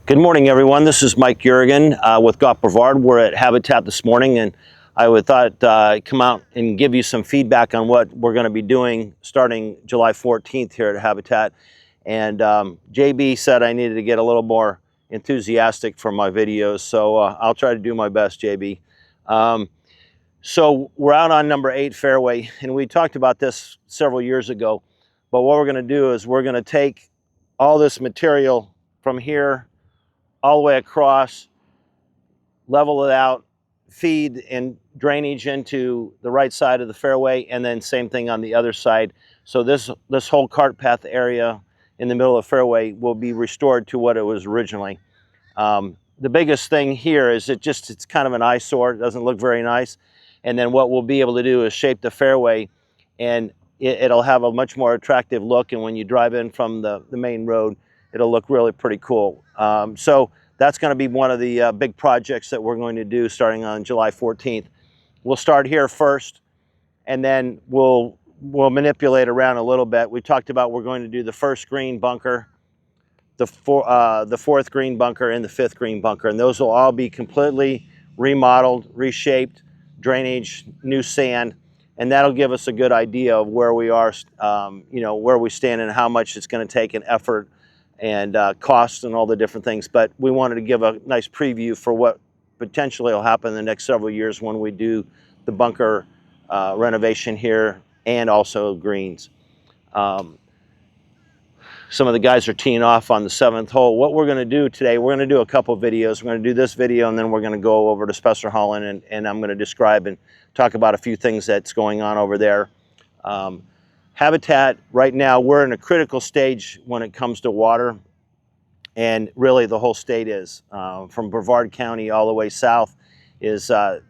Good morning, everyone. This is Mike Yurigan with Brevard. We're at Habitat this morning, and I thought I'd come out and give you some feedback on what we're going to be doing starting July 14th here at Habitat. And JB said I needed to get a little more enthusiastic for my videos, so I'll try to do my best, JB. So we're out on number 8 fairway, and we talked about this several years ago. But what we're going to do is we're going to take all this material from here all the way across, level it out, feed and drainage into the right side of the fairway, and then same thing on the other side. So this whole cart path area in the middle of the fairway will be restored to what it was originally. The biggest thing here is it's kind of an eyesore. It doesn't look very nice. And then what we'll be able to do is shape the fairway, and it'll have a much more attractive look. And when you drive in from the main road, it'll look really pretty cool. So that's going to be one of the big projects that we're going to do starting on July 14th. We'll start here first, and then we'll manipulate around a little bit. We talked about we're going to do the first green bunker, the fourth green bunker, and the 5th green bunker, and those will all be completely remodeled, reshaped, drainage, new sand, and that'll give us a good idea of where we are, where we stand and how much it's going to take in effort and costs and all the different things. But we wanted to give a nice preview for what potentially will happen in the next several years when we do the bunker renovation here and also greens. Some of the guys are teeing off on the 7th hole. What we're going to do today, we're going to do a couple of videos. We're going to do this video, and then we're going to go over to Spessarhollen, and I'm going to describe and talk about a few things that's going on over there. Habitat, right now, we're in a critical stage when it comes to water, and really the whole state is. From Brevard County all the way south we're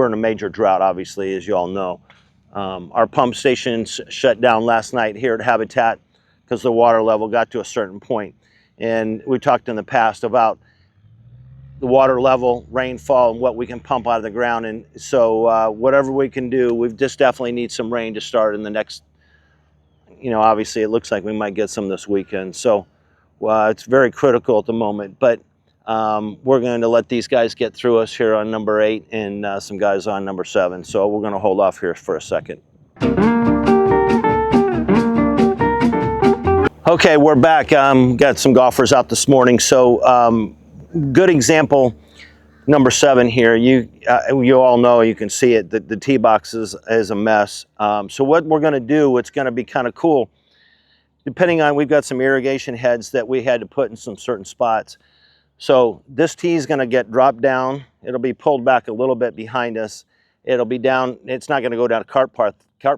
in a major drought, obviously, as you all know. Our pump stations shut down last night here at Habitat because the water level got to a certain point. And we talked in the past about the water level, rainfall, and what we can pump out of the ground. And so whatever we can do, we just definitely need some rain to start in the next, obviously it looks like we might get some this weekend. So it's very critical at the moment, but we're going to let these guys get through us here on number 8 and some guys on number 7. So we're going to hold off here for a second. Okay, we're back. Got some golfers out this morning. So good example, number 7 here. You all know, you can see it, the tee box is a mess. So what we're going to do, it's going to be kind of cool. Depending on, we've got some irrigation heads that we had to put in some certain spots. So this tee is going to get dropped down. It'll be pulled back a little bit behind us. It'll be down. It's not going to go down to cart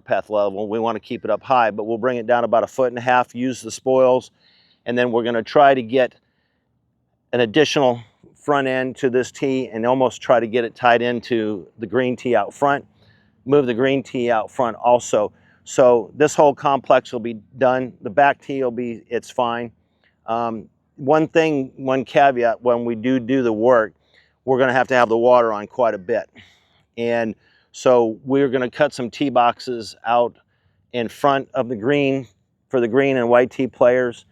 path level. We want to keep it up high, but we'll bring it down about 1.5 feet, use the spoils, and then we're going to try to get an additional front end to this tee and almost try to get it tied into the green tee out front, move the green tee out front also. So this whole complex will be done. The back tee will be, it's fine. One caveat, when we do the work, we're going to have the water on quite a bit. And so we're going to cut some tee boxes out in front of the green for the green and white tee players.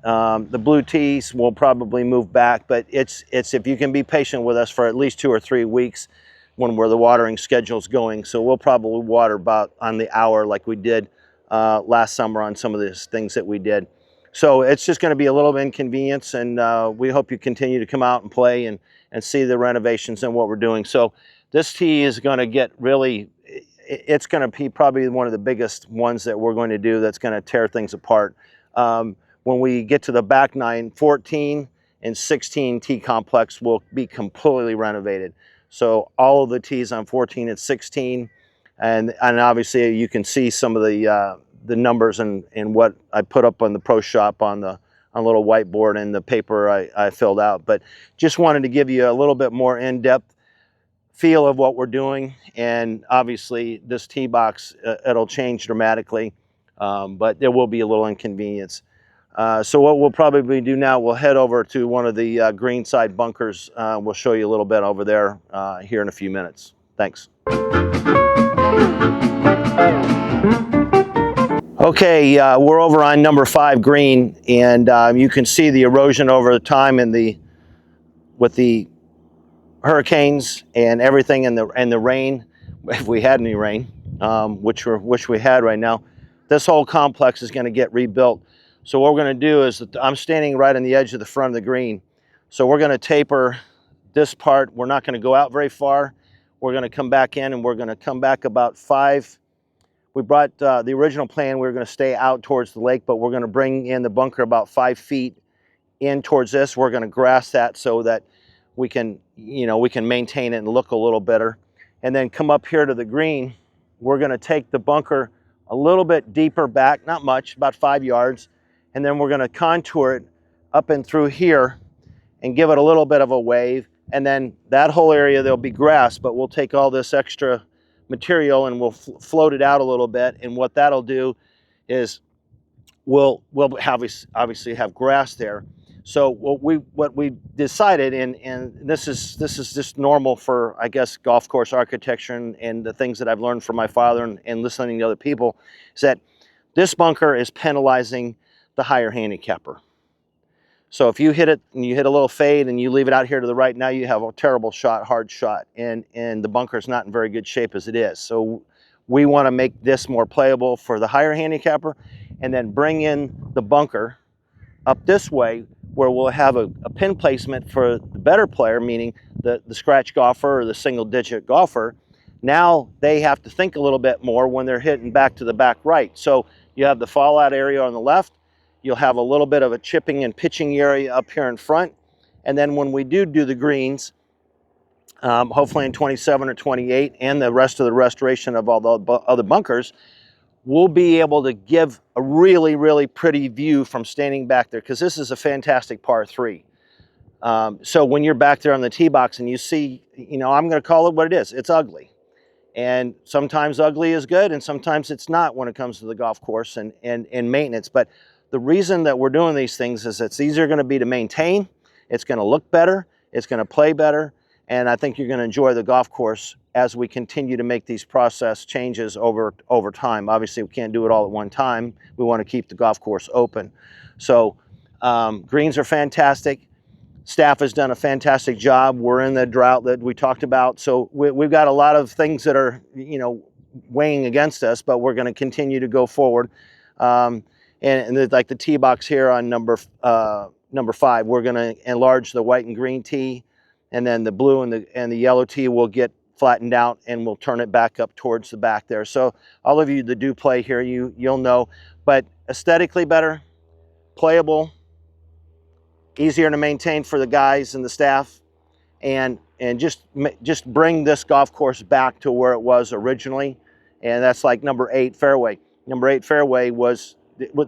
The blue tees will probably move back, but it's if you can be patient with us for at least 2 or 3 weeks when the watering schedule's going. So we'll probably water about on the hour like we did last summer on some of these things that we did. So it's just going to be a little inconvenience, and we hope you continue to come out and play and see the renovations and what we're doing. So this tee is going to get really, it's going to be probably one of the biggest ones that we're going to do that's going to tear things apart. When we get to the back 9, 14 and 16 tee complex will be completely renovated. So all of the tees on 14 and 16, and obviously you can see some of the numbers and what I put up on the pro shop on a little whiteboard and the paper I filled out. But just wanted to give you a little bit more in-depth feel of what we're doing. And obviously this tee box, it'll change dramatically, but there will be a little inconvenience. So what we'll probably do now, we'll head over to one of the green side bunkers. We'll show you a little bit over there here in a few minutes. Thanks. Okay, we're over on number 5 green, and you can see the erosion over the time and with the hurricanes and everything and the rain, if we had any rain, which we had right now. This whole complex is going to get rebuilt. So what we're going to do is, I'm standing right on the edge of the front of the green. So we're going to taper this part. We're not going to go out very far. We're going to come back in, and we're going to come back about 5. We brought the original plan, we were going to stay out towards the lake, but we're going to bring in the bunker about 5 feet in towards this. We're going to grass that so that we can, we can maintain it and look a little better. And then come up here to the green. We're going to take the bunker a little bit deeper back, not much, about 5 yards. And then we're going to contour it up and through here and give it a little bit of a wave. And then that whole area, there'll be grass, but we'll take all this extra material and we'll float it out a little bit. And what that'll do is we'll obviously have grass there. So what we decided, and this is just normal for, I guess, golf course architecture and the things that I've learned from my father and listening to other people, is that this bunker is penalizing the higher handicapper. So if you hit it and you hit a little fade and you leave it out here to the right, now you have a terrible shot, hard shot, and the bunker is not in very good shape as it is. So we want to make this more playable for the higher handicapper, and then bring in the bunker up this way, where we'll have a pin placement for the better player, meaning the scratch golfer or the single digit golfer. Now they have to think a little bit more when they're hitting back to the back right. So you have the fallout area on the left. You'll have a little bit of a chipping and pitching area up here in front. And then when we do the greens, hopefully in 27 or 28, and the rest of the restoration of all the other bunkers, we'll be able to give a really, really pretty view from standing back there, because this is a fantastic par 3. So when you're back there on the tee box and you see, I'm going to call it what it is. It's ugly. And sometimes ugly is good, and sometimes it's not when it comes to the golf course and maintenance. But the reason that we're doing these things is it's easier going to be to maintain. It's going to look better. It's going to play better. And I think you're going to enjoy the golf course as we continue to make these process changes over time. Obviously, we can't do it all at one time. We want to keep the golf course open. So greens are fantastic. Staff has done a fantastic job. We're in the drought that we talked about. So we've got a lot of things that are, weighing against us, but we're going to continue to go forward. And like the tee box here on number 5, we're going to enlarge the white and green tee, and then the blue and the yellow tee will get flattened out, and we'll turn it back up towards the back there. So all of you that do play here, you'll know, but aesthetically better, playable, easier to maintain for the guys and the staff, and just bring this golf course back to where it was originally. And that's like number 8 fairway. Number 8 fairway was,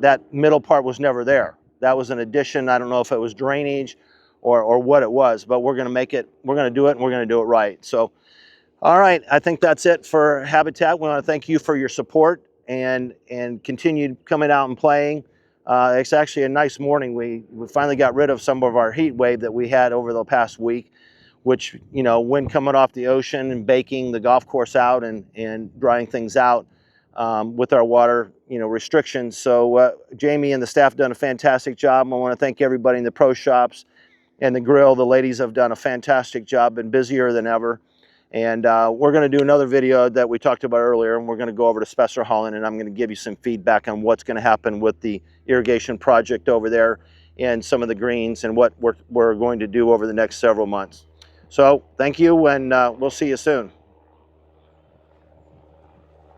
that middle part was never there. That was an addition. I don't know if it was drainage or what it was, but we're going to make it, we're going to do it, and we're going to do it right. So, all right, I think that's it for Habitat. We want to thank you for your support and continued coming out and playing. It's actually a nice morning. We finally got rid of some of our heat wave that we had over the past week, which, wind coming off the ocean and baking the golf course out and drying things out with our water, restrictions. So Jamie and the staff done a fantastic job. I want to thank everybody in the pro shops and the grill. The ladies have done a fantastic job, been busier than ever. And we're going to do another video that we talked about earlier, and we're going to go over to Spencer Holland, and I'm going to give you some feedback on what's going to happen with the irrigation project over there and some of the greens and what we're going to do over the next several months. So thank you, and we'll see you soon.